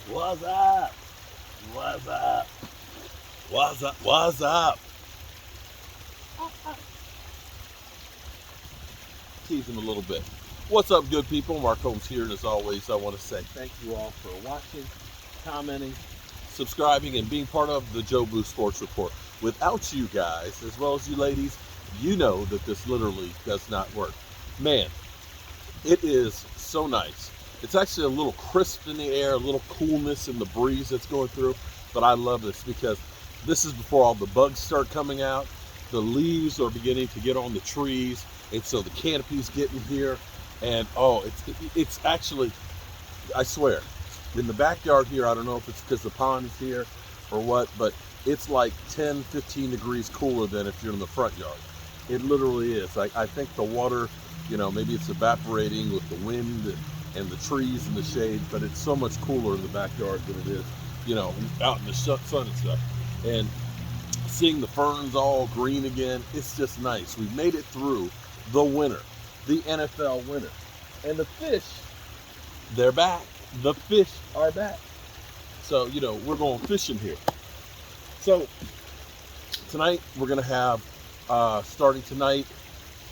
What's up? What's up? What's up? What's up? Tease him a little bit. What's up, good people? Mark Holmes here, and as always, I want to say thank you all for watching, commenting, subscribing, and being part of the Joe Boo Sports Report. Without you guys, as well as you ladies, you know that this literally does not work. Man, it is so nice. It's actually a little crisp in the air, a little coolness in the breeze that's going through. But I love this because this is before all the bugs start coming out. The leaves are beginning to get on the trees, and so the canopy's getting here. And oh, it's actually, I swear, in the backyard here, I don't know if it's because the pond is here or what, but it's like 10, 15 degrees cooler than if you're in the front yard. It literally is. I think the water, maybe it's evaporating with the wind and the trees and the shade, but it's so much cooler in the backyard than it is, out in the sun and stuff. And seeing the ferns all green again, it's just nice. We've made it through the winter, the NFL winter. And the fish, they're back. The fish are back. So, we're going fishing here. So, tonight we're going to have, starting tonight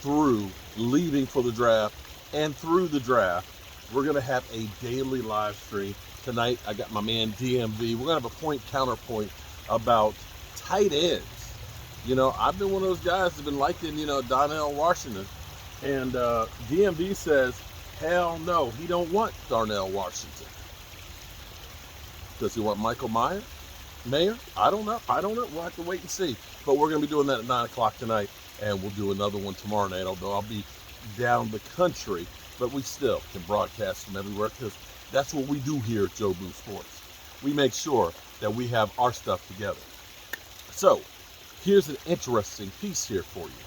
through leaving for the draft and through the draft, we're going to have a daily live stream. Tonight, I got my man DMV. We're going to have a point counterpoint about tight ends. I've been one of those guys that's been liking, Donnell Washington. And DMV says, hell no, he don't want Darnell Washington. Does he want Michael Mayer? I don't know. We'll have to wait and see. But we're going to be doing that at 9 o'clock tonight. And we'll do another one tomorrow night, although I'll be down the country. But we still can broadcast from everywhere because that's what we do here at Joe Boo Sports. We make sure that we have our stuff together. So, here's an interesting piece here for you.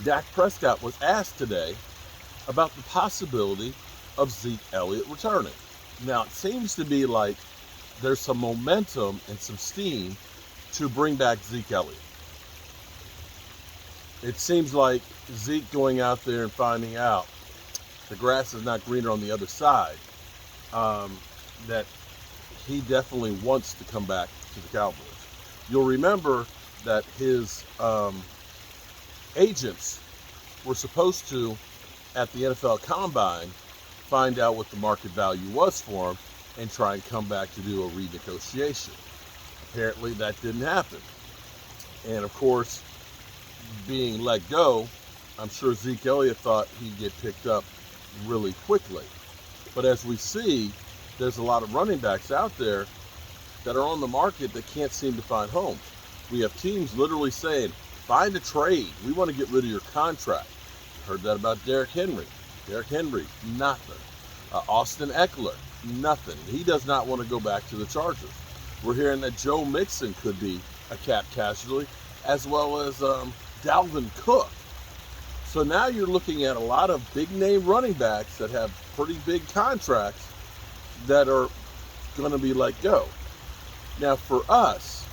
Dak Prescott was asked today about the possibility of Zeke Elliott returning. Now, it seems to be like there's some momentum and some steam to bring back Zeke Elliott. It seems like Zeke going out there and finding out the grass is not greener on the other side, that he definitely wants to come back to the Cowboys. You'll remember that his agents were supposed to, at the NFL Combine, find out what the market value was for him and try and come back to do a renegotiation. Apparently that didn't happen. And of course, being let go, I'm sure Zeke Elliott thought he'd get picked up really quickly. But as we see, there's a lot of running backs out there that are on the market that can't seem to find homes. We have teams literally saying, find a trade. We want to get rid of your contract. Heard that about Derrick Henry. Derrick Henry, nothing. Austin Eckler, nothing. He does not want to go back to the Chargers. We're hearing that Joe Mixon could be a cap casualty, as well as Dalvin Cook. So now you're looking at a lot of big-name running backs that have pretty big contracts that are going to be let go. Now for us,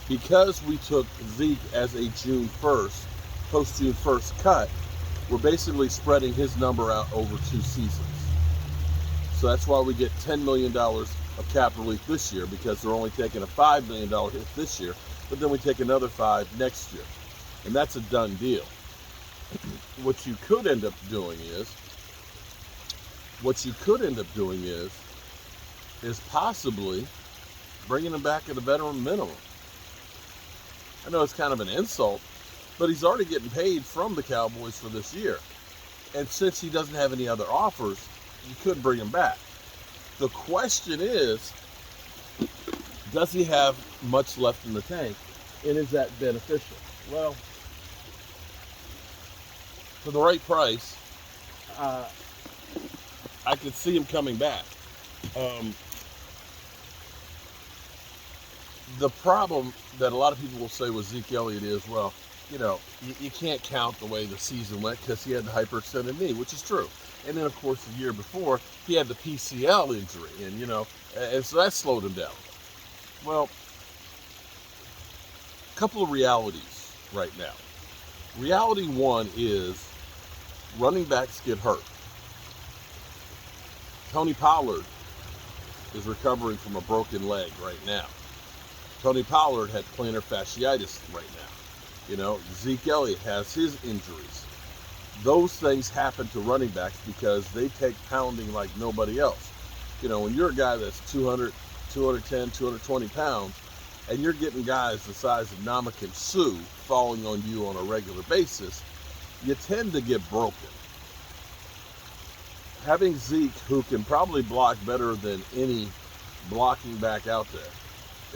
because we took Zeke as a June 1st, post-June 1st cut, we're basically spreading his number out over 2 seasons. So that's why we get $10 million of cap relief this year, because they're only taking a $5 million hit this year, but then we take another $5 next year. And that's a done deal. What you could end up doing is possibly bringing him back at a veteran minimum. I know it's kind of an insult, but he's already getting paid from the Cowboys for this year. And since he doesn't have any other offers, you could bring him back. The question is, does he have much left in the tank, and is that beneficial? Well, for the right price, I could see him coming back. The problem that a lot of people will say with Zeke Elliott is, well, you can't count the way the season went because he had the hyperextended knee, which is true. And then, of course, the year before, he had the PCL injury, and so that slowed him down. Well, a couple of realities right now. Reality one is running backs get hurt. Tony Pollard is recovering from a broken leg right now. Tony Pollard had plantar fasciitis right now. Zeke Elliott has his injuries. Those things happen to running backs because they take pounding like nobody else. When you're a guy that's 200, 210, 220 pounds, and you're getting guys the size of Ndamukong Suh falling on you on a regular basis, you tend to get broken. Having Zeke, who can probably block better than any blocking back out there,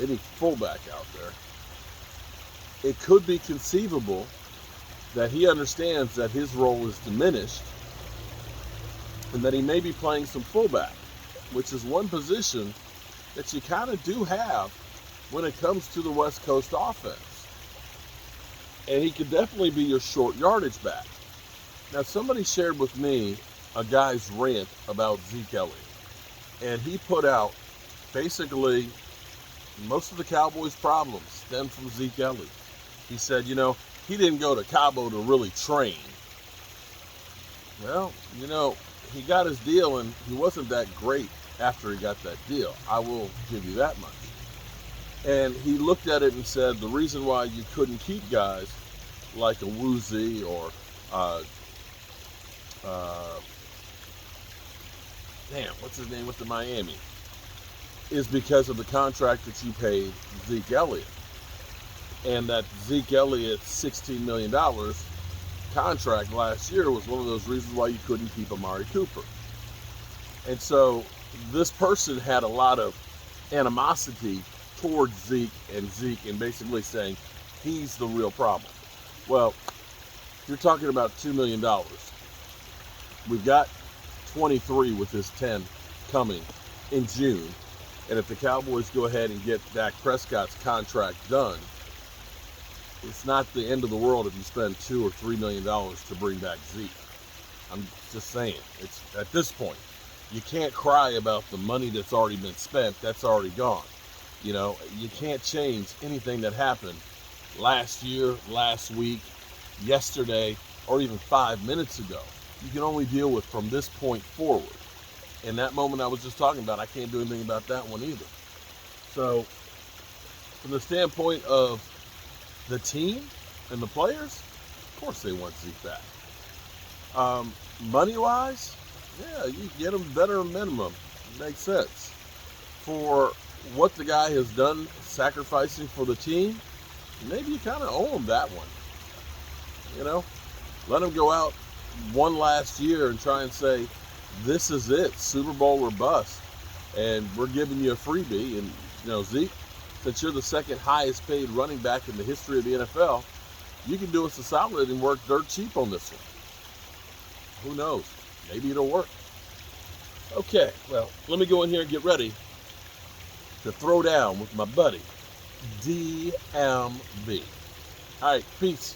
any fullback out there, it could be conceivable that he understands that his role is diminished and that he may be playing some fullback, which is one position that you kind of do have when it comes to the West Coast offense. And he could definitely be your short yardage back. Now, somebody shared with me a guy's rant about Zeke Elliott, and he put out basically most of the Cowboys' problems stem from Zeke Elliott. He said, he didn't go to Cabo to really train. Well, he got his deal, and he wasn't that great after he got that deal. I will give you that much. And he looked at it and said the reason why you couldn't keep guys like a Woozy or what's his name with the Miami, is because of the contract that you paid Zeke Elliott. And that Zeke Elliott's $16 million contract last year was one of those reasons why you couldn't keep Amari Cooper. And so this person had a lot of animosity towards Zeke and basically saying he's the real problem. Well, you're talking about $2 million. We've got 23 with this 10 coming in June. And if the Cowboys go ahead and get Dak Prescott's contract done, it's not the end of the world if you spend $2 or $3 million to bring back Zeke. I'm just saying, it's at this point, you can't cry about the money that's already been spent. That's already gone. You can't change anything that happened last year, last week, yesterday, or even 5 minutes ago. You can only deal with from this point forward. And that moment I was just talking about, I can't do anything about that one either. So, from the standpoint of the team and the players, of course they want Zeke back. Money-wise, yeah, you get them better minimum. It makes sense. For what the guy has done, sacrificing for the team, maybe you kind of owe him that one. Let him go out one last year and try and say, this is it, Super Bowl or bust, and we're giving you a freebie. And, Zeke, since you're the second highest paid running back in the history of the NFL, you can do us a solid and work dirt cheap on this one. Who knows? Maybe it'll work. Okay, well, let me go in here and get ready to throw down with my buddy, DMB. All right, peace.